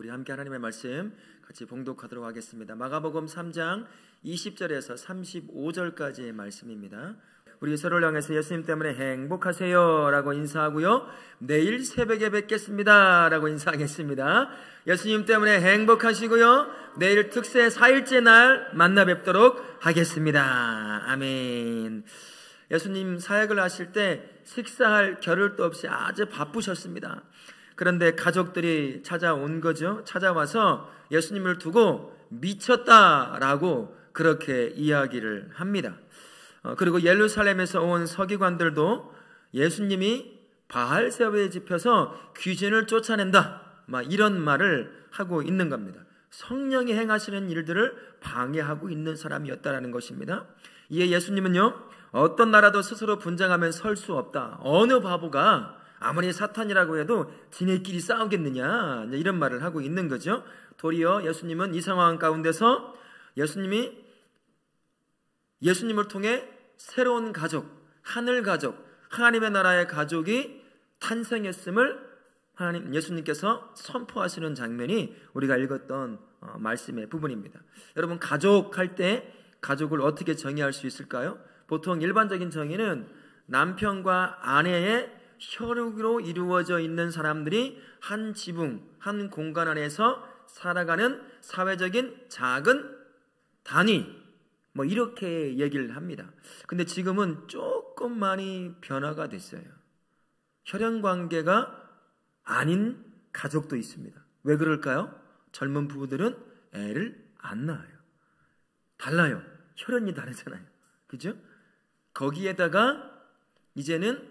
우리 함께 하나님의 말씀 같이 봉독하도록 하겠습니다. 마가복음 3장 20절에서 35절까지의 말씀입니다. 우리 서로를 향해서 예수님 때문에 행복하세요 라고 인사하고요, 내일 새벽에 뵙겠습니다 라고 인사하겠습니다. 예수님 때문에 행복하시고요, 내일 특세 4일째 날 만나 뵙도록 하겠습니다. 아멘. 예수님 사역을 하실 때 식사할 겨를도 없이 아주 바쁘셨습니다. 그런데 가족들이 찾아온 거죠. 찾아와서 예수님을 두고 미쳤다라고 그렇게 이야기를 합니다. 그리고 예루살렘에서 온 서기관들도 예수님이 바알세바에 집혀서 귀신을 쫓아낸다, 막 이런 말을 하고 있는 겁니다. 성령이 행하시는 일들을 방해하고 있는 사람이었다라는 것입니다. 이에 예수님은요, 어떤 나라도 스스로 분쟁하면 설 수 없다. 어느 바보가 아무리 사탄이라고 해도 지네끼리 싸우겠느냐, 이런 말을 하고 있는 거죠. 도리어 예수님은 이 상황 가운데서 예수님을 통해 새로운 가족, 하늘 가족, 하나님의 나라의 가족이 탄생했음을 예수님께서 선포하시는 장면이 우리가 읽었던 말씀의 부분입니다. 여러분, 가족할 때 가족을 어떻게 정의할 수 있을까요? 보통 일반적인 정의는 남편과 아내의 혈육으로 이루어져 있는 사람들이 한 지붕, 한 공간 안에서 살아가는 사회적인 작은 단위, 이렇게 얘기를 합니다. 근데 지금은 조금 많이 변화가 됐어요. 혈연관계가 아닌 가족도 있습니다. 왜 그럴까요? 젊은 부부들은 애를 안 낳아요. 달라요. 혈연이 다르잖아요. 그죠? 거기에다가 이제는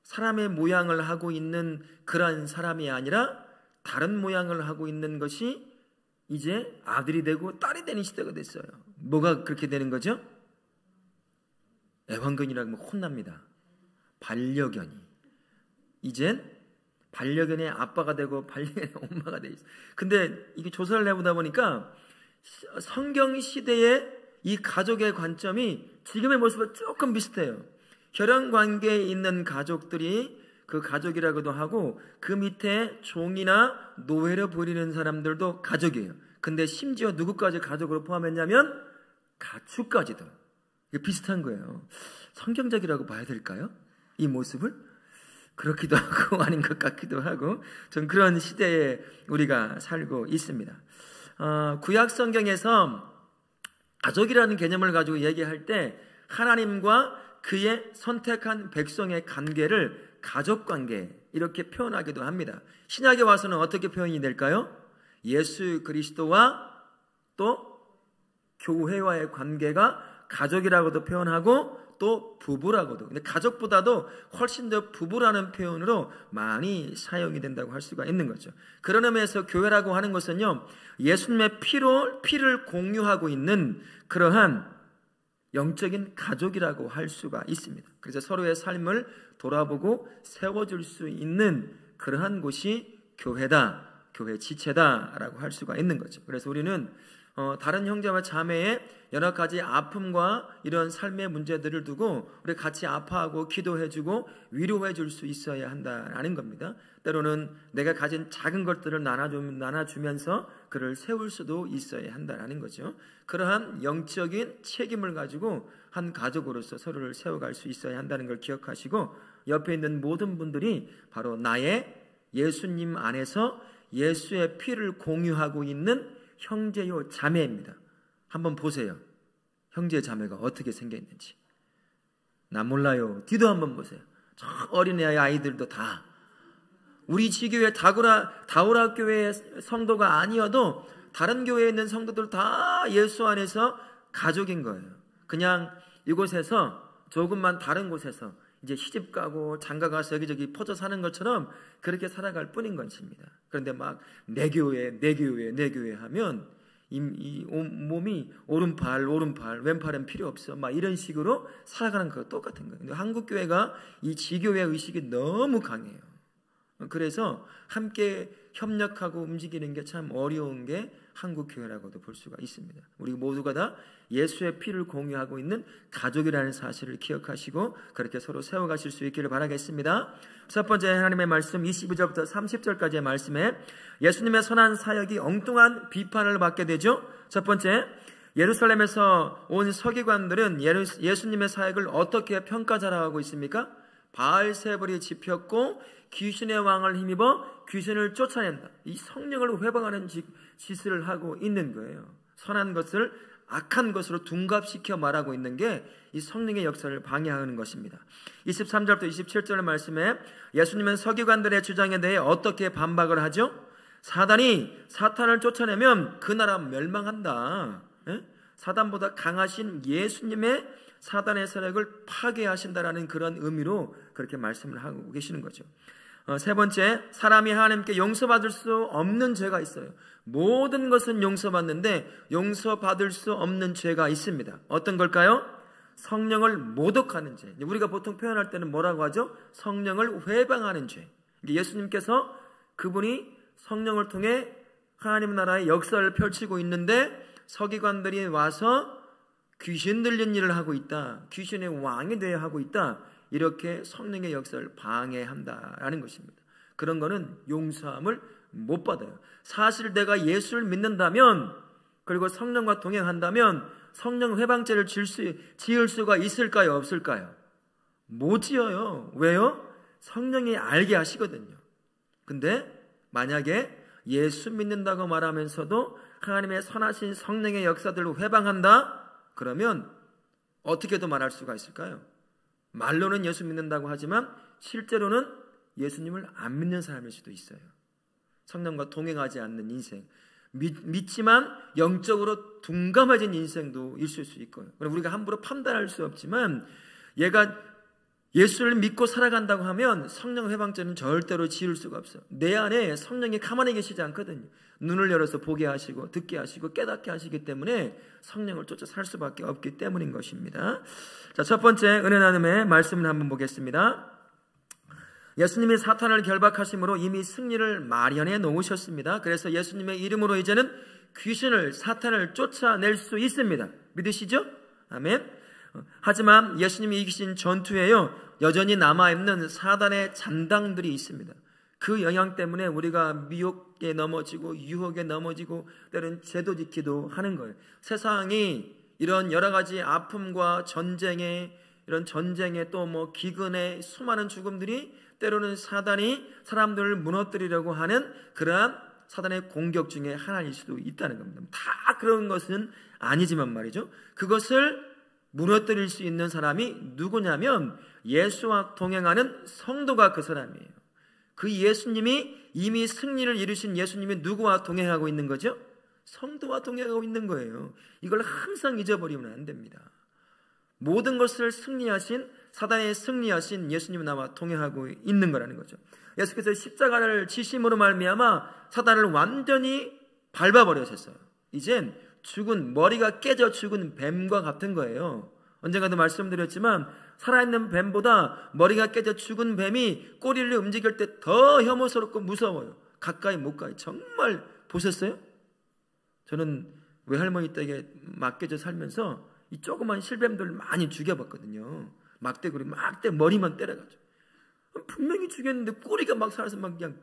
사람의 모양을 하고 있는 그런 사람이 아니라 다른 모양을 하고 있는 것이 이제 아들이 되고 딸이 되는 시대가 됐어요. 뭐가 그렇게 되는 거죠? 애완견이라고 하면 혼납니다. 반려견이. 이젠 반려견의 아빠가 되고 반려견의 엄마가 돼 있어요. 근데 이게 조사를 해보다 보니까 성경 시대의 이 가족의 관점이 지금의 모습과 조금 비슷해요. 혈연 관계에 있는 가족들이 그 가족이라고도 하고, 그 밑에 종이나 노예로 부리는 사람들도 가족이에요. 근데 심지어 누구까지 가족으로 포함했냐면 가축까지도. 이게 비슷한 거예요. 성경적이라고 봐야 될까요? 이 모습을? 그렇기도 하고 아닌 것 같기도 하고, 전 그런 시대에 우리가 살고 있습니다. 구약 성경에서 가족이라는 개념을 가지고 얘기할 때 하나님과 그의 선택한 백성의 관계를 가족관계, 이렇게 표현하기도 합니다. 신약에 와서는 어떻게 표현이 될까요? 예수 그리스도와 또 교회와의 관계가 가족이라고도 표현하고 또 부부라고도. 근데 가족보다도 훨씬 더 부부라는 표현으로 많이 사용이 된다고 할 수가 있는 거죠. 그런 의미에서 교회라고 하는 것은요, 예수님의 피를 공유하고 있는 그러한 영적인 가족이라고 할 수가 있습니다. 그래서 서로의 삶을 돌아보고 세워줄 수 있는 그러한 곳이 교회다, 교회 지체다라고 할 수가 있는 거죠. 그래서 우리는 다른 형제와 자매의 여러 가지 아픔과 이런 삶의 문제들을 두고 우리 같이 아파하고 기도해주고 위로해줄 수 있어야 한다라는 겁니다. 때로는 내가 가진 작은 것들을 나눠주면서 그를 세울 수도 있어야 한다라는 거죠. 그러한 영적인 책임을 가지고 한 가족으로서 서로를 세워갈 수 있어야 한다는 걸 기억하시고, 옆에 있는 모든 분들이 바로 나의 예수님 안에서 예수의 피를 공유하고 있는 형제요 자매입니다. 한번 보세요. 형제 자매가 어떻게 생겼는지. 나 몰라요. 뒤도 한번 보세요. 저 어린애 아이들도 다 우리 지교회 다우라 교회의 성도가 아니어도 다른 교회에 있는 성도들 다 예수 안에서 가족인 거예요. 그냥 이곳에서 조금만 다른 곳에서 이제 시집 가고 장가 가서 여기저기 퍼져 사는 것처럼 그렇게 살아갈 뿐인 것입니다. 그런데 막 내 교회 하면 이 몸이 오른팔 왼팔은 필요 없어, 막 이런 식으로 살아가는 거 똑같은 거예요. 근데 한국 교회가 이 지교회 의식이 너무 강해요. 그래서 함께 협력하고 움직이는 게 참 어려운 게 한국교회라고도 볼 수가 있습니다. 우리 모두가 다 예수의 피를 공유하고 있는 가족이라는 사실을 기억하시고 그렇게 서로 세워가실 수 있기를 바라겠습니다. 첫 번째 하나님의 말씀 22절부터 30절까지의 말씀에 예수님의 선한 사역이 엉뚱한 비판을 받게 되죠. 첫 번째, 예루살렘에서 온 서기관들은 예수님의 사역을 어떻게 평가자라고 있습니까? 바알세불이 집혔고 귀신의 왕을 힘입어 귀신을 쫓아낸다. 이 성령을 회방하는 짓을 하고 있는 거예요. 선한 것을 악한 것으로 둔갑시켜 말하고 있는 게 이 성령의 역사를 방해하는 것입니다. 23절부터 27절 말씀에 예수님은 서기관들의 주장에 대해 어떻게 반박을 하죠? 사탄을 쫓아내면 그 나라 멸망한다. 사단보다 강하신 예수님의 사단의 세력을 파괴하신다라는 그런 의미로 그렇게 말씀을 하고 계시는 거죠. 세 번째, 사람이 하나님께 용서받을 수 없는 죄가 있어요. 모든 것은 용서받는데 용서받을 수 없는 죄가 있습니다. 어떤 걸까요? 성령을 모독하는 죄. 우리가 보통 표현할 때는 뭐라고 하죠? 성령을 회방하는 죄. 예수님께서 그분이 성령을 통해 하나님 나라의 역사를 펼치고 있는데 서기관들이 와서 귀신 들린 일을 하고 있다. 귀신의 왕이 되어 하고 있다. 이렇게 성령의 역사를 방해한다라는 것입니다. 그런 거는 용서함을 못 받아요. 사실 내가 예수를 믿는다면, 그리고 성령과 동행한다면 성령 회방죄를 지을 수가 있을까요? 없을까요? 못 지어요. 왜요? 성령이 알게 하시거든요. 근데 만약에 예수 믿는다고 말하면서도 하나님의 선하신 성령의 역사들로 회방한다? 그러면 어떻게도 말할 수가 있을까요? 말로는 예수 믿는다고 하지만 실제로는 예수님을 안 믿는 사람일 수도 있어요. 성령과 동행하지 않는 인생, 믿지만 영적으로 둔감해진 인생도 있을 수 있고요. 우리가 함부로 판단할 수 없지만 얘가 예수를 믿고 살아간다고 하면 성령 회방죄는 절대로 지을 수가 없어요. 내 안에 성령이 가만히 계시지 않거든요. 눈을 열어서 보게 하시고 듣게 하시고 깨닫게 하시기 때문에 성령을 쫓아 살 수밖에 없기 때문인 것입니다. 자, 첫 번째 은혜 나눔의 말씀을 한번 보겠습니다. 예수님이 사탄을 결박하심으로 이미 승리를 마련해 놓으셨습니다. 그래서 예수님의 이름으로 이제는 귀신을, 사탄을 쫓아낼 수 있습니다. 믿으시죠? 아멘. 하지만 예수님이 이기신 전투에요, 여전히 남아있는 사단의 잔당들이 있습니다. 그 영향 때문에 우리가 미혹에 넘어지고 유혹에 넘어지고 때로는 제도 지키도 하는 거예요. 세상이 이런 여러 가지 아픔과 이런 전쟁에 또 뭐 기근에 수많은 죽음들이 때로는 사단이 사람들을 무너뜨리려고 하는 그러한 사단의 공격 중에 하나일 수도 있다는 겁니다. 다 그런 것은 아니지만 말이죠. 그것을 무너뜨릴 수 있는 사람이 누구냐면 예수와 동행하는 성도가 그 사람이에요. 그 예수님이 이미 승리를 이루신 예수님이 누구와 동행하고 있는 거죠? 성도와 동행하고 있는 거예요. 이걸 항상 잊어버리면 안 됩니다. 모든 것을 승리하신, 사단에 승리하신 예수님은 나와 동행하고 있는 거라는 거죠. 예수께서 십자가를 지심으로 말미암아 사단을 완전히 밟아버리셨어요. 이젠 머리가 깨져 죽은 뱀과 같은 거예요. 언젠가도 말씀드렸지만 살아있는 뱀보다 머리가 깨져 죽은 뱀이 꼬리를 움직일 때 더 혐오스럽고 무서워요. 가까이 못 가요. 정말 보셨어요? 저는 외할머니 댁에 맡겨져 살면서 이 조그만 실뱀들 많이 죽여봤거든요. 막대구리 막대 머리만 때려가지고 분명히 죽였는데 꼬리가 막 살아서 막 그냥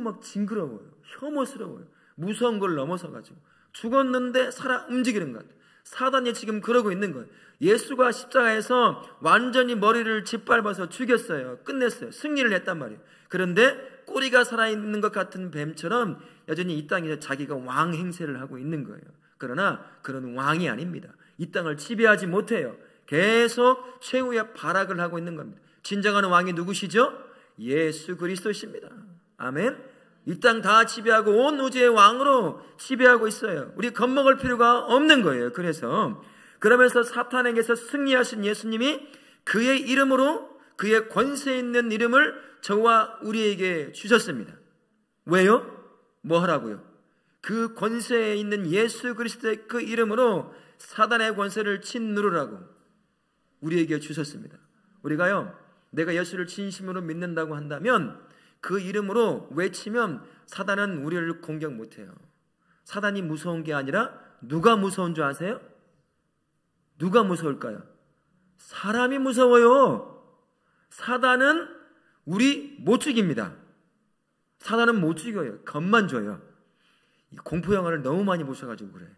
막 징그러워요. 혐오스러워요. 무서운 걸 넘어서가지고 죽었는데 살아 움직이는 것 같아요. 사단이 지금 그러고 있는 거예요. 예수가 십자가에서 완전히 머리를 짓밟아서 죽였어요. 끝냈어요. 승리를 했단 말이에요. 그런데 꼬리가 살아있는 것 같은 뱀처럼 여전히 이 땅에서 자기가 왕 행세를 하고 있는 거예요. 그러나 그런 왕이 아닙니다. 이 땅을 지배하지 못해요. 계속 최후의 발악을 하고 있는 겁니다. 진정한 왕이 누구시죠? 예수 그리스도십니다. 아멘. 이 땅 다 지배하고 온 우주의 왕으로 지배하고 있어요. 우리 겁먹을 필요가 없는 거예요. 그러면서 사탄에게서 승리하신 예수님이 그의 이름으로, 그의 권세 있는 이름을 저와 우리에게 주셨습니다. 왜요? 뭐 하라고요? 그 권세에 있는 예수 그리스도의 그 이름으로 사단의 권세를 짓누르라고 우리에게 주셨습니다. 우리가요, 내가 예수를 진심으로 믿는다고 한다면 그 이름으로 외치면 사단은 우리를 공격 못해요. 사단이 무서운 게 아니라 누가 무서운 줄 아세요? 누가 무서울까요? 사람이 무서워요. 사단은 우리 못 죽입니다. 사단은 못 죽여요. 겁만 줘요. 공포영화를 너무 많이 보셔가지고 그래요.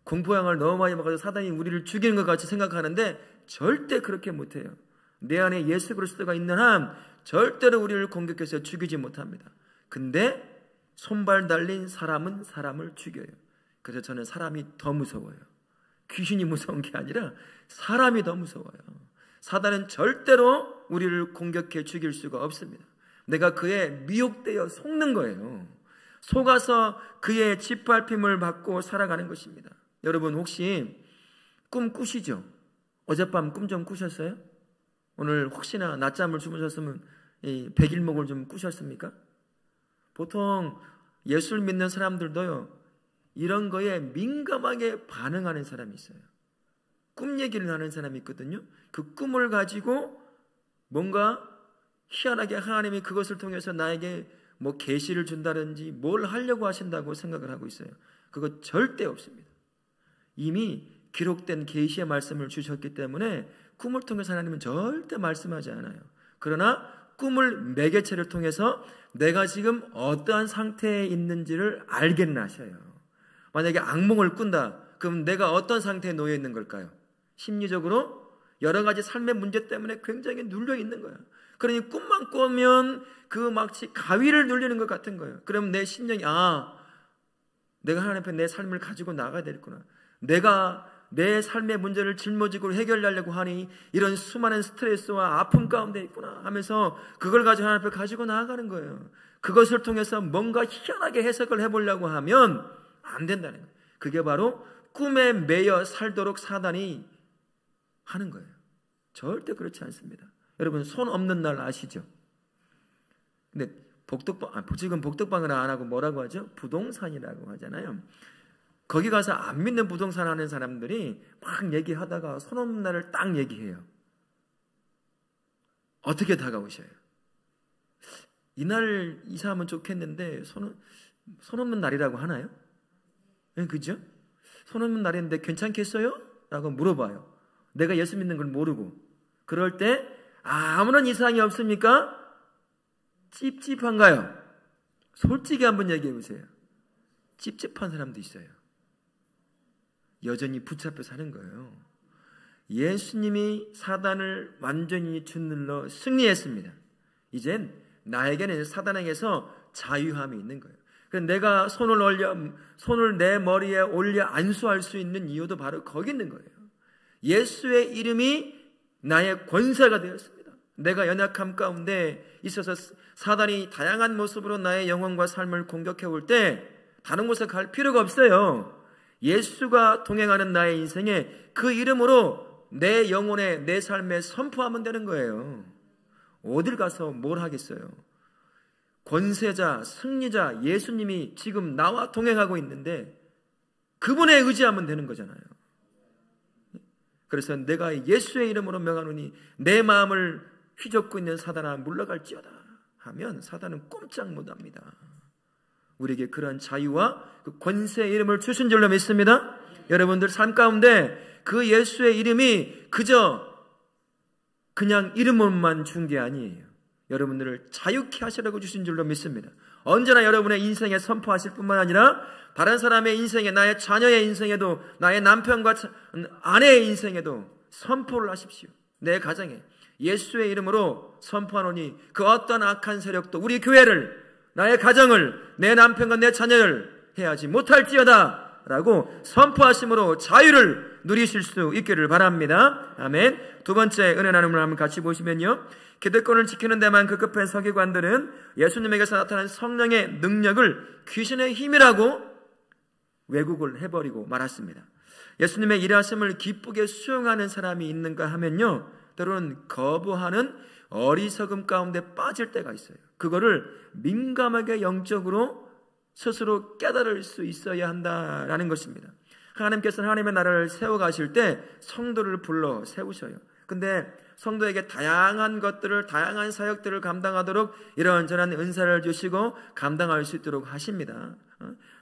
공포영화를 너무 많이 봐가지고 사단이 우리를 죽이는 것 같이 생각하는데 절대 그렇게 못해요. 내 안에 예수 그리스도가 있는 한 절대로 우리를 공격해서 죽이지 못합니다. 근데 손발 달린 사람은 사람을 죽여요. 그래서 저는 사람이 더 무서워요. 귀신이 무서운 게 아니라 사람이 더 무서워요. 사단은 절대로 우리를 공격해 죽일 수가 없습니다. 내가 그에 미혹되어 속는 거예요. 속아서 그의 짓밟힘을 받고 살아가는 것입니다. 여러분 혹시 꿈 꾸시죠? 어젯밤 꿈 좀 꾸셨어요? 오늘 혹시나 낮잠을 주무셨으면 백일목을 좀 꾸셨습니까? 보통 예수를 믿는 사람들도요, 이런 거에 민감하게 반응하는 사람이 있어요. 꿈 얘기를 하는 사람이 있거든요. 그 꿈을 가지고 뭔가 희한하게 하나님이 그것을 통해서 나에게 뭐 계시를 준다든지 뭘 하려고 하신다고 생각을 하고 있어요. 그거 절대 없습니다. 이미 기록된 계시의 말씀을 주셨기 때문에 꿈을 통해서 하나님은 절대 말씀하지 않아요. 그러나 꿈을 매개체를 통해서 내가 지금 어떠한 상태에 있는지를 알게는 하셔요. 만약에 악몽을 꾼다, 그럼 내가 어떤 상태에 놓여 있는 걸까요? 심리적으로 여러 가지 삶의 문제 때문에 굉장히 눌려 있는 거예요. 그러니 꿈만 꾸면 그 마치 가위를 눌리는 것 같은 거예요. 그럼 내 심령이 내가 하나님 앞에 내 삶을 가지고 나가야 되겠구나. 내가 내 삶의 문제를 짊어지고 해결하려고 하니 이런 수많은 스트레스와 아픔 가운데 있구나 하면서 그걸 가지고 하나님 앞에 가지고 나아가는 거예요. 그것을 통해서 뭔가 희한하게 해석을 해보려고 하면 안 된다는 거예요. 그게 바로 꿈에 매여 살도록 사단이 하는 거예요. 절대 그렇지 않습니다. 여러분 손 없는 날 아시죠? 근데 지금 복덕방을 안 하고 뭐라고 하죠? 부동산이라고 하잖아요. 거기 가서 안 믿는 부동산 하는 사람들이 막 얘기하다가 손 없는 날을 딱 얘기해요. 어떻게 다가오셔요? 이날 이사하면 좋겠는데 손 없는 날이라고 하나요? 네, 그죠? 손 없는 날인데 괜찮겠어요? 라고 물어봐요. 내가 예수 믿는 걸 모르고. 그럴 때 아무런 이상이 없습니까? 찝찝한가요? 솔직히 한번 얘기해 보세요. 찝찝한 사람도 있어요. 여전히 붙잡혀 사는 거예요. 예수님이 사단을 완전히 짓눌러 승리했습니다. 이젠 나에게는 사단에게서 자유함이 있는 거예요. 그래서 내가 손을 내 머리에 올려 안수할 수 있는 이유도 바로 거기 있는 거예요. 예수의 이름이 나의 권세가 되었습니다. 내가 연약함 가운데 있어서 사단이 다양한 모습으로 나의 영혼과 삶을 공격해 올 때 다른 곳에 갈 필요가 없어요. 예수가 동행하는 나의 인생에 그 이름으로 내 영혼에 내 삶에 선포하면 되는 거예요. 어딜 가서 뭘 하겠어요. 권세자, 승리자 예수님이 지금 나와 동행하고 있는데 그분에 의지하면 되는 거잖아요. 그래서 내가 예수의 이름으로 명하노니 내 마음을 휘젓고 있는 사단아 물러갈지어다 하면 사단은 꼼짝 못합니다. 우리에게 그러한 자유와 그 권세의 이름을 주신 줄로 믿습니다. 여러분들 삶 가운데 그 예수의 이름이 그냥 이름만 준 게 아니에요. 여러분들을 자유케 하시라고 주신 줄로 믿습니다. 언제나 여러분의 인생에 선포하실 뿐만 아니라 다른 사람의 인생에, 나의 자녀의 인생에도, 나의 남편과 아내의 인생에도 선포를 하십시오. 내 가정에 예수의 이름으로 선포하노니 그 어떤 악한 세력도 우리 교회를, 나의 가정을, 내 남편과 내 자녀를 해하지 못할지어다 라고 선포하심으로 자유를 누리실 수 있기를 바랍니다. 아멘. 두 번째 은혜 나눔을 한번 같이 보시면요, 기득권을 지키는 데만 급급한 서기관들은 예수님에게서 나타난 성령의 능력을 귀신의 힘이라고 왜곡을 해버리고 말았습니다. 예수님의 일하심을 기쁘게 수용하는 사람이 있는가 하면요, 때로는 거부하는 어리석음 가운데 빠질 때가 있어요. 그거를 민감하게 영적으로 스스로 깨달을 수 있어야 한다라는 것입니다. 하나님께서는 하나님의 나라를 세워가실 때 성도를 불러 세우셔요. 근데 성도에게 다양한 것들을, 다양한 사역들을 감당하도록 이런저런 은사를 주시고 감당할 수 있도록 하십니다.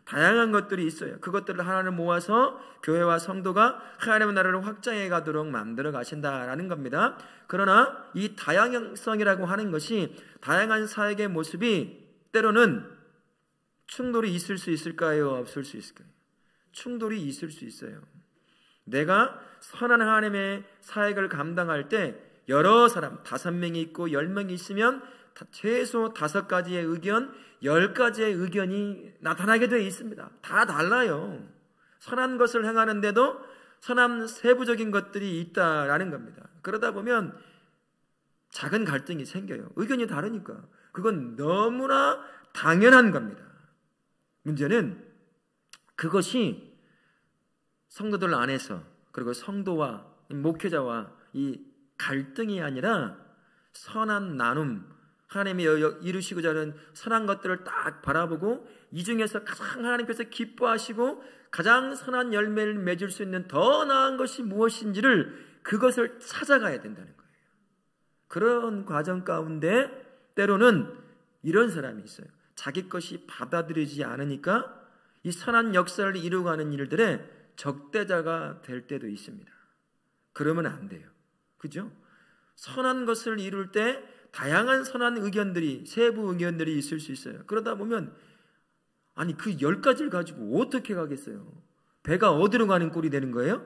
다양한 것들이 있어요. 그것들을 하나를 모아서 교회와 성도가 하나님의 나라를 확장해 가도록 만들어 가신다라는 겁니다. 그러나 이 다양성이라고 하는 것이, 다양한 사역의 모습이 때로는 충돌이 있을 수 있을까요? 없을 수 있을까요? 충돌이 있을 수 있어요. 내가 선한 하나님의 사역을 감당할 때 여러 사람, 5명이 있고 10명이 있으면 최소 5가지의 의견, 10가지의 의견이 나타나게 되어 있습니다. 다 달라요. 선한 것을 행하는데도 선한 세부적인 것들이 있다라는 겁니다. 그러다 보면 작은 갈등이 생겨요. 의견이 다르니까. 그건 너무나 당연한 겁니다. 문제는 그것이 성도들 안에서, 그리고 성도와 목회자와 이 갈등이 아니라 선한 나눔, 하나님이 이루시고자 하는 선한 것들을 딱 바라보고 이 중에서 가장 하나님께서 기뻐하시고 가장 선한 열매를 맺을 수 있는 더 나은 것이 무엇인지를, 그것을 찾아가야 된다는 거예요. 그런 과정 가운데 때로는 이런 사람이 있어요. 자기 것이 받아들이지 않으니까 이 선한 역사를 이루어가는 일들에 적대자가 될 때도 있습니다. 그러면 안 돼요. 그죠? 선한 것을 이룰 때 다양한 선한 의견들이, 세부 의견들이 있을 수 있어요. 그러다 보면 아니 그 10가지를 가지고 어떻게 가겠어요? 배가 어디로 가는 꼴이 되는 거예요?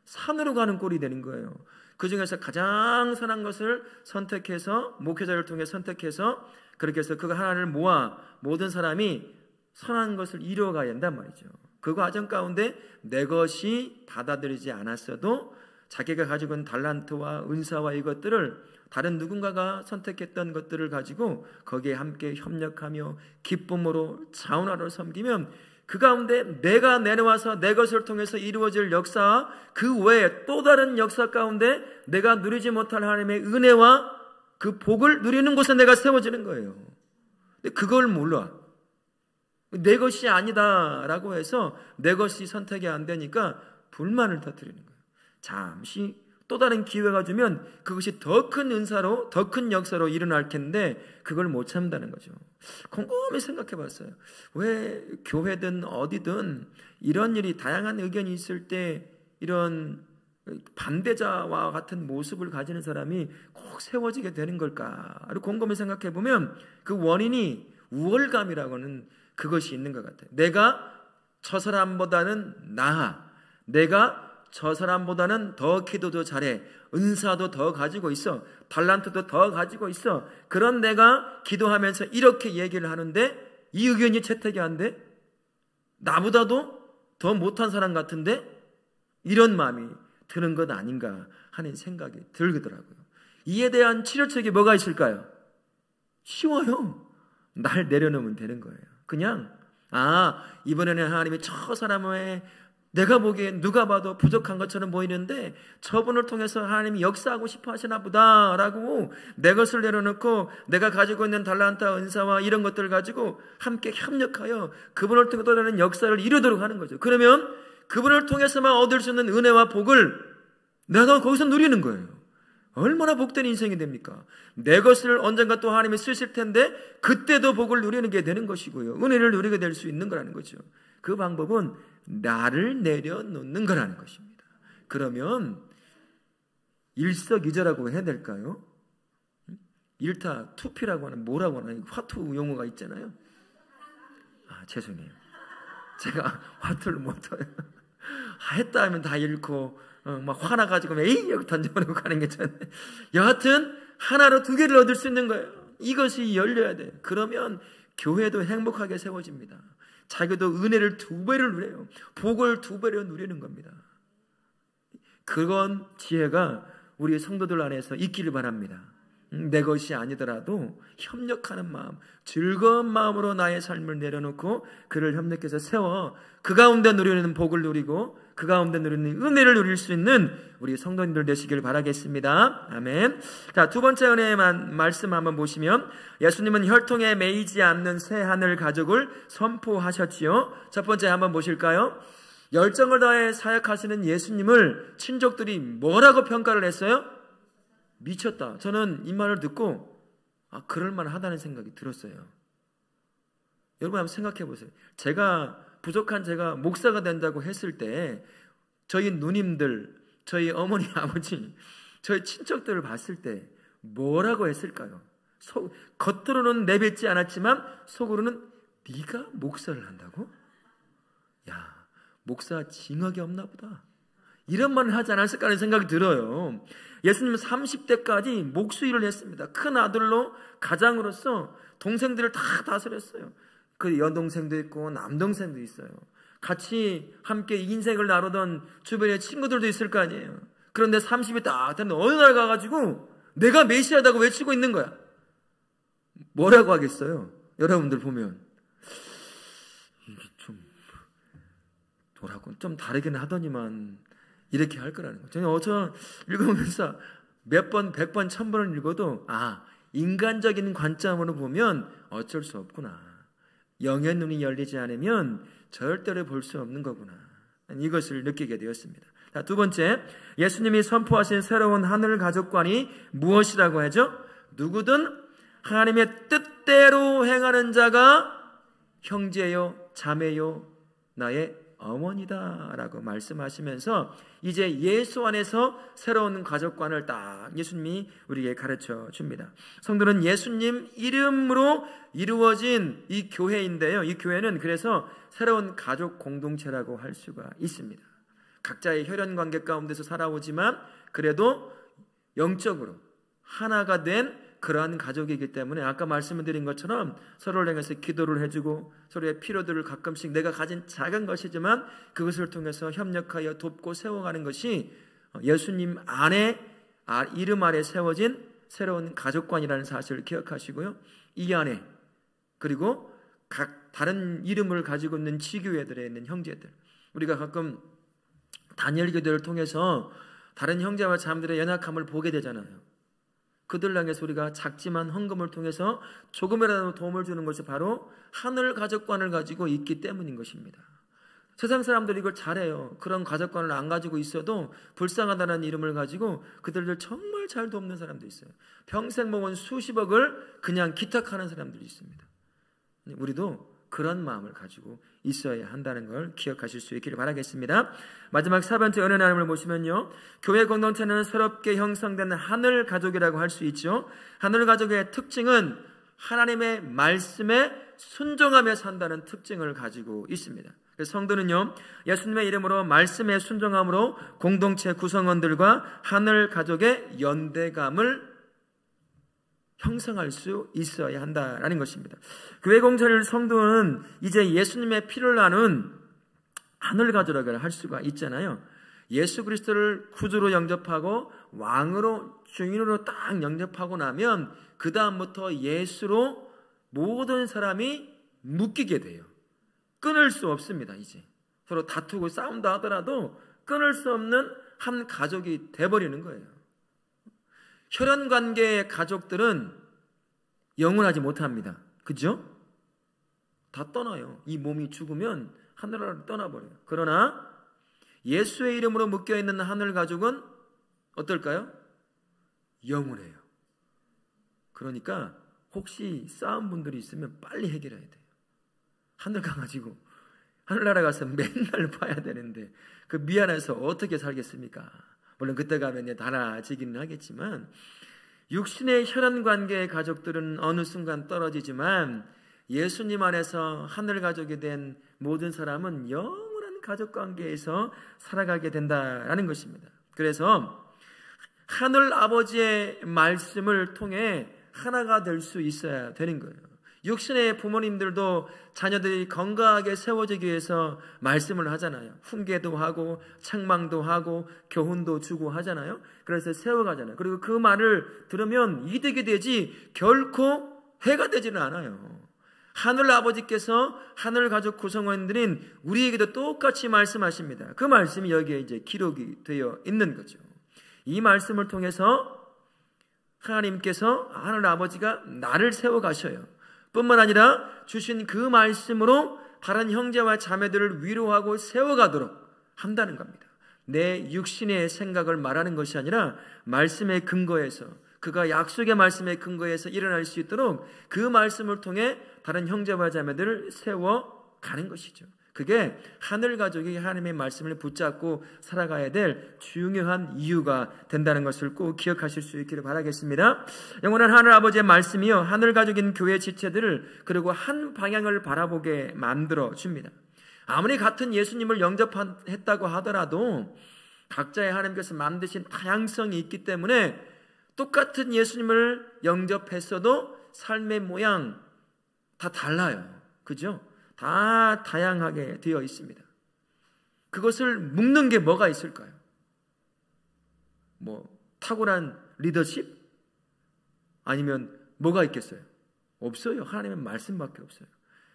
산으로 가는 꼴이 되는 거예요. 그 중에서 가장 선한 것을 선택해서, 목회자를 통해 선택해서 그렇게 해서 그거 하나를 모아 모든 사람이 선한 것을 이루어가야 한단 말이죠. 그 과정 가운데 내 것이 받아들이지 않았어도 자기가 가지고 있는 달란트와 은사와 이것들을 다른 누군가가 선택했던 것들을 가지고 거기에 함께 협력하며 기쁨으로 자원하러 섬기면 그 가운데 내가 내려와서 내 것을 통해서 이루어질 역사와 그 외에 또 다른 역사 가운데 내가 누리지 못할 하나님의 은혜와 그 복을 누리는 곳에 내가 세워지는 거예요. 근데 그걸 몰라. 내 것이 아니다라고 해서 내 것이 선택이 안 되니까 불만을 터뜨리는 거예요. 잠시 또 다른 기회가 주면 그것이 더 큰 은사로, 더 큰 역사로 일어날 텐데 그걸 못 참는다는 거죠. 곰곰이 생각해 봤어요. 왜 교회든 어디든 이런 일이, 다양한 의견이 있을 때 이런 반대자와 같은 모습을 가지는 사람이 꼭 세워지게 되는 걸까? 곰곰이 생각해 보면 그 원인이 우월감이라고는 그것이 있는 것 같아요. 내가 저 사람보다는 나아. 내가 저 사람보다는 더 기도도 잘해. 은사도 더 가지고 있어. 달란트도 더 가지고 있어. 그런 내가 기도하면서 이렇게 얘기를 하는데 이 의견이 채택이 안 돼? 나보다도 더 못한 사람 같은데? 이런 마음이 드는 것 아닌가 하는 생각이 들더라고요. 이에 대한 치료책이 뭐가 있을까요? 쉬워요. 날 내려놓으면 되는 거예요. 그냥 이번에는 하나님이 저 사람의 내가 보기엔 누가 봐도 부족한 것처럼 보이는데 저분을 통해서 하나님이 역사하고 싶어 하시나 보다라고 내 것을 내려놓고 내가 가지고 있는 달란트와 은사와 이런 것들을 가지고 함께 협력하여 그분을 통해 또 다른 역사를 이루도록 하는 거죠. 그러면 그분을 통해서만 얻을 수 있는 은혜와 복을 내가 거기서 누리는 거예요. 얼마나 복된 인생이 됩니까? 내 것을 언젠가 또 하나님이 쓰실 텐데 그때도 복을 누리는 게 되는 것이고요. 은혜를 누리게 될 수 있는 거라는 거죠. 그 방법은 나를 내려놓는 거라는 것입니다. 그러면 일석이조라고 해야 될까요? 일타투피라고 하는, 뭐라고 하나, 화투 용어가 있잖아요. 죄송해요. 제가 화투를 못해요. 했다 하면 다 잃고 막 화나가지고 에이 여기 던져버리고 가는 게 전. 여하튼 하나로 두 개를 얻을 수 있는 거예요. 이것이 열려야 돼요. 그러면 교회도 행복하게 세워집니다. 자기도 은혜를 2배를 누려요. 복을 2배로 누리는 겁니다. 그런 지혜가 우리 성도들 안에서 있기를 바랍니다. 내 것이 아니더라도 협력하는 마음, 즐거운 마음으로 나의 삶을 내려놓고 그를 협력해서 세워 그 가운데 누리는 복을 누리고 그 가운데 누리는 은혜를 누릴 수 있는 우리 성도님들 되시길 바라겠습니다. 아멘. 자, 두 번째 은혜의 말씀 한번 보시면 예수님은 혈통에 매이지 않는 새 하늘 가족을 선포하셨지요. 첫 번째 한번 보실까요? 열정을 다해 사역하시는 예수님을 친족들이 뭐라고 평가를 했어요? 미쳤다. 저는 이 말을 듣고 그럴만하다는 생각이 들었어요. 여러분 한번 생각해 보세요. 부족한 제가 목사가 된다고 했을 때 저희 누님들, 저희 어머니, 아버지, 저희 친척들을 봤을 때 뭐라고 했을까요? 겉으로는 내뱉지 않았지만 속으로는 네가 목사를 한다고? 야, 목사 징역이 없나 보다. 이런 말을 하지 않았을까 하는 생각이 들어요. 예수님은 30대까지 목수일을 했습니다. 큰 아들로 가장으로서 동생들을 다 다스렸어요. 그 여동생도 있고 남동생도 있어요. 같이 함께 인생을 나누던 주변에 친구들도 있을 거 아니에요. 그런데 30이 딱 되는 어느 날 가가지고 내가 메시아다고 외치고 있는 거야. 뭐라고 하겠어요? 여러분들 보면 이게 좀 다르긴 하더니만 이렇게 할 거라는 거죠. 저 읽으면서 몇 번, 100번, 1000번을 읽어도 인간적인 관점으로 보면 어쩔 수 없구나. 영의 눈이 열리지 않으면 절대로 볼 수 없는 거구나. 이것을 느끼게 되었습니다. 자, 두 번째, 예수님이 선포하신 새로운 하늘 가족관이 무엇이라고 하죠? 누구든 하나님의 뜻대로 행하는 자가 형제요, 자매요, 나의 어머니다 라고 말씀하시면서 이제 예수 안에서 새로운 가족관을 딱 예수님이 우리에게 가르쳐 줍니다. 성도는 예수님 이름으로 이루어진 이 교회인데요, 이 교회는 그래서 새로운 가족 공동체라고 할 수가 있습니다. 각자의 혈연 관계 가운데서 살아오지만 그래도 영적으로 하나가 된 그러한 가족이기 때문에 아까 말씀드린 것처럼 서로를 향해서 기도를 해주고 서로의 필요들을 가끔씩 내가 가진 작은 것이지만 그것을 통해서 협력하여 돕고 세워가는 것이 예수님 안에 이름 아래 세워진 새로운 가족관이라는 사실을 기억하시고요. 이 안에 그리고 각 다른 이름을 가지고 있는 지교회들에 있는 형제들, 우리가 가끔 다니엘 기도를 통해서 다른 형제와 자매들의 연약함을 보게 되잖아요. 그들 향해서 우리가 작지만 헌금을 통해서 조금이라도 도움을 주는 것이 바로 하늘 가족관을 가지고 있기 때문인 것입니다. 세상 사람들이 이걸 잘해요. 그런 가족관을 안 가지고 있어도 불쌍하다는 이름을 가지고 그들을 정말 잘 돕는 사람도 있어요. 평생 모은 수십억을 그냥 기탁하는 사람들이 있습니다. 우리도 그런 마음을 가지고 있어야 한다는 걸 기억하실 수 있기를 바라겠습니다. 마지막 4번째 은혜 나눔을 보시면요, 교회 공동체는 새롭게 형성된 하늘 가족이라고 할 수 있죠. 하늘 가족의 특징은 하나님의 말씀에 순종하며 산다는 특징을 가지고 있습니다. 그래서 성도는요, 예수님의 이름으로 말씀에 순종함으로 공동체 구성원들과 하늘 가족의 연대감을 형성할 수 있어야 한다라는 것입니다. 교회 공동체를 성도는 이제 예수님의 피를 나눈 하늘 가족이라고 할 수가 있잖아요. 예수 그리스도를 구주로 영접하고 왕으로 주인으로 딱 영접하고 나면 그 다음부터 예수로 모든 사람이 묶이게 돼요. 끊을 수 없습니다. 이제 서로 다투고 싸운다 하더라도 끊을 수 없는 한 가족이 돼버리는 거예요. 혈연관계의 가족들은 영원하지 못합니다. 그죠? 다 떠나요. 이 몸이 죽으면 하늘나라를 떠나버려요. 그러나 예수의 이름으로 묶여있는 하늘 가족은 어떨까요? 영원해요. 그러니까 혹시 싸운 분들이 있으면 빨리 해결해야 돼요. 하늘 가가지고 하늘나라 가서 맨날 봐야 되는데 그 미안해서 어떻게 살겠습니까? 물론 그때 가면 달아지기는 하겠지만 육신의 혈연관계의 가족들은 어느 순간 떨어지지만 예수님 안에서 하늘 가족이 된 모든 사람은 영원한 가족관계에서 살아가게 된다라는 것입니다. 그래서 하늘 아버지의 말씀을 통해 하나가 될 수 있어야 되는 거예요. 육신의 부모님들도 자녀들이 건강하게 세워지기 위해서 말씀을 하잖아요. 훈계도 하고 책망도 하고 교훈도 주고 하잖아요. 그래서 세워가잖아요. 그리고 그 말을 들으면 이득이 되지 결코 해가 되지는 않아요. 하늘 아버지께서 하늘 가족 구성원들인 우리에게도 똑같이 말씀하십니다. 그 말씀이 여기에 이제 기록이 되어 있는 거죠. 이 말씀을 통해서 하나님께서 하늘 아버지가 나를 세워가셔요. 뿐만 아니라 주신 그 말씀으로 다른 형제와 자매들을 위로하고 세워가도록 한다는 겁니다. 내 육신의 생각을 말하는 것이 아니라 말씀의 근거에서, 그가 약속의 말씀의 근거에서 일어날 수 있도록 그 말씀을 통해 다른 형제와 자매들을 세워가는 것이죠. 그게 하늘 가족이 하나님의 말씀을 붙잡고 살아가야 될 중요한 이유가 된다는 것을 꼭 기억하실 수 있기를 바라겠습니다. 영원한 하늘 아버지의 말씀이요, 하늘 가족인 교회 지체들을 그리고 한 방향을 바라보게 만들어 줍니다. 아무리 같은 예수님을 영접했다고 하더라도 각자의 하나님께서 만드신 다양성이 있기 때문에 똑같은 예수님을 영접했어도 삶의 모양 다 달라요. 그죠? 다 다양하게 되어 있습니다. 그것을 묶는 게 뭐가 있을까요? 탁월한 리더십? 아니면 뭐가 있겠어요? 없어요. 하나님의 말씀밖에 없어요.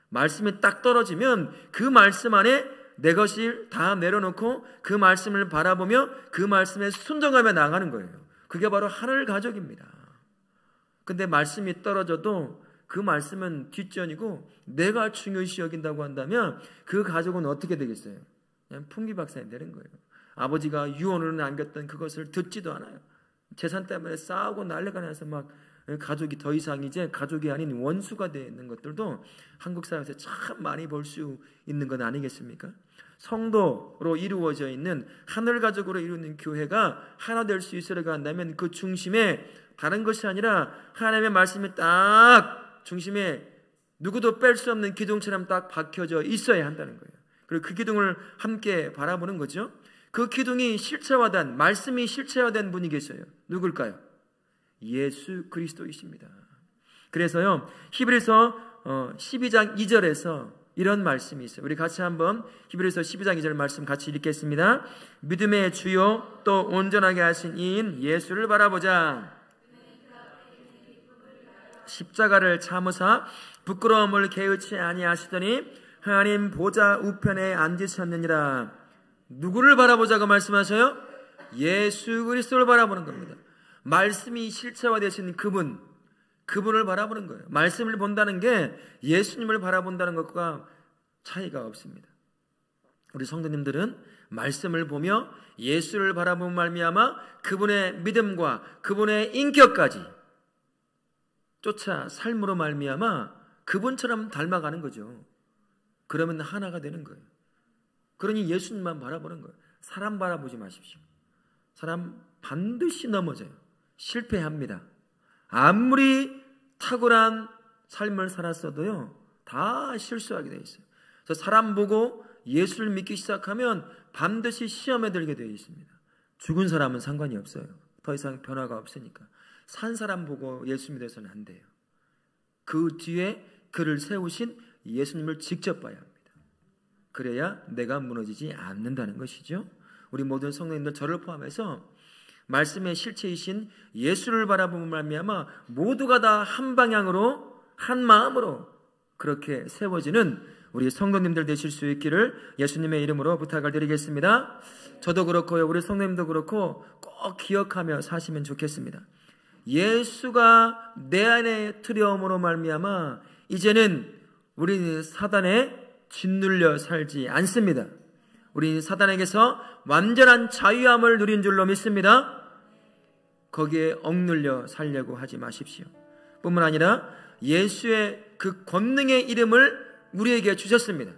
말씀이 딱 떨어지면 그 말씀 안에 내 것을 다 내려놓고 그 말씀을 바라보며 그 말씀에 순종하며 나가는 거예요. 그게 바로 하늘 가족입니다. 근데 말씀이 떨어져도 그 말씀은 뒷전이고 내가 중요시 여긴다고 한다면 그 가족은 어떻게 되겠어요? 그냥 풍기박산이 되는 거예요. 아버지가 유언으로 남겼던 그것을 듣지도 않아요. 재산 때문에 싸우고 난리가 나서 막 가족이 더 이상 이제 가족이 아닌 원수가 되는 것들도 한국 사회에서 참 많이 볼 수 있는 건 아니겠습니까? 성도로 이루어져 있는 하늘 가족으로 이루어진 교회가 하나 될 수 있으려고 한다면 그 중심에 다른 것이 아니라 하나님의 말씀이 딱 중심에 누구도 뺄 수 없는 기둥처럼 딱 박혀져 있어야 한다는 거예요. 그리고 그 기둥을 함께 바라보는 거죠. 그 기둥이 실체화된, 말씀이 실체화된 분이 계세요. 누굴까요? 예수 그리스도이십니다. 그래서요, 히브리서 12장 2절에서 이런 말씀이 있어요. 우리 같이 한번 히브리서 12장 2절 말씀 같이 읽겠습니다. 믿음의 주요 또 온전하게 하신 이인 예수를 바라보자. 십자가를 참으사 부끄러움을 개의치 아니하시더니 하나님 보좌 우편에 앉으셨느니라. 누구를 바라보자고 말씀하셔요? 예수 그리스도를 바라보는 겁니다. 말씀이 실체화되신 그분을 바라보는 거예요. 말씀을 본다는 게 예수님을 바라본다는 것과 차이가 없습니다. 우리 성도님들은 말씀을 보며 예수를 바라보는 말미암아 그분의 믿음과 그분의 인격까지 쫓아 삶으로 말미암아 그분처럼 닮아가는 거죠. 그러면 하나가 되는 거예요. 그러니 예수님만 바라보는 거예요. 사람 바라보지 마십시오. 사람 반드시 넘어져요. 실패합니다. 아무리 탁월한 삶을 살았어도요, 다 실수하게 되어 있어요. 그래서 사람 보고 예수를 믿기 시작하면 반드시 시험에 들게 되어 있습니다. 죽은 사람은 상관이 없어요. 더 이상 변화가 없으니까. 산 사람 보고 예수 믿어서는 안 돼요. 그 뒤에 그를 세우신 예수님을 직접 봐야 합니다. 그래야 내가 무너지지 않는다는 것이죠. 우리 모든 성도님들, 저를 포함해서 말씀의 실체이신 예수를 바라보는 말미암아 모두가 다 한 방향으로 한 마음으로 그렇게 세워지는 우리 성도님들 되실 수 있기를 예수님의 이름으로 부탁을 드리겠습니다. 저도 그렇고요, 우리 성도님도 그렇고 꼭 기억하며 사시면 좋겠습니다. 예수가 내 안에 들여옴으로 말미암아 이제는 우리는 사단에 짓눌려 살지 않습니다. 우리는 사단에게서 완전한 자유함을 누린 줄로 믿습니다. 거기에 억눌려 살려고 하지 마십시오. 뿐만 아니라 예수의 그 권능의 이름을 우리에게 주셨습니다.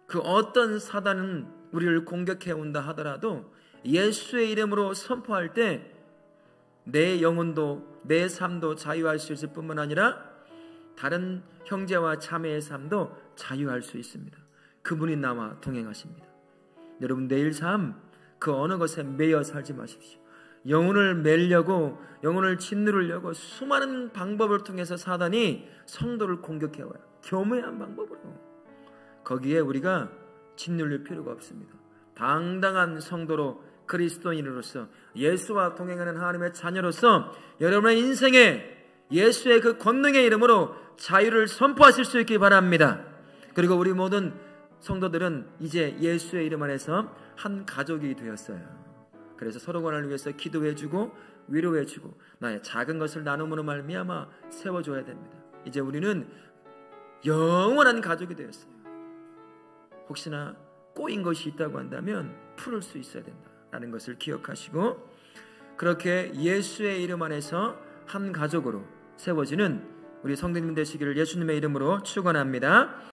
그 어떤 사단은 우리를 공격해 온다 하더라도 예수의 이름으로 선포할 때 내 영혼도 내 삶도 자유할 수 있을 뿐만 아니라 다른 형제와 자매의 삶도 자유할 수 있습니다. 그분이 나와 동행하십니다. 여러분, 내일 삶 그 어느 것에 매여 살지 마십시오. 영혼을 매려고, 영혼을 짓누르려고 수많은 방법을 통해서 사단이 성도를 공격해와요. 교묘한 방법으로. 거기에 우리가 짓눌릴 필요가 없습니다. 당당한 성도로, 그리스도인으로서, 예수와 동행하는 하나님의 자녀로서 여러분의 인생에 예수의 그 권능의 이름으로 자유를 선포하실 수 있기 바랍니다. 그리고 우리 모든 성도들은 이제 예수의 이름 안에서 한 가족이 되었어요. 그래서 서로가 나를 위해서 기도해주고 위로해주고 나의 작은 것을 나눔으로 말미암아 세워줘야 됩니다. 이제 우리는 영원한 가족이 되었어요. 혹시나 꼬인 것이 있다고 한다면 풀을 수 있어야 된다라는 것을 기억하시고, 그렇게 예수의 이름 안에서 한 가족으로 세워지는 우리 성도님 되시기를 예수님의 이름으로 축원합니다.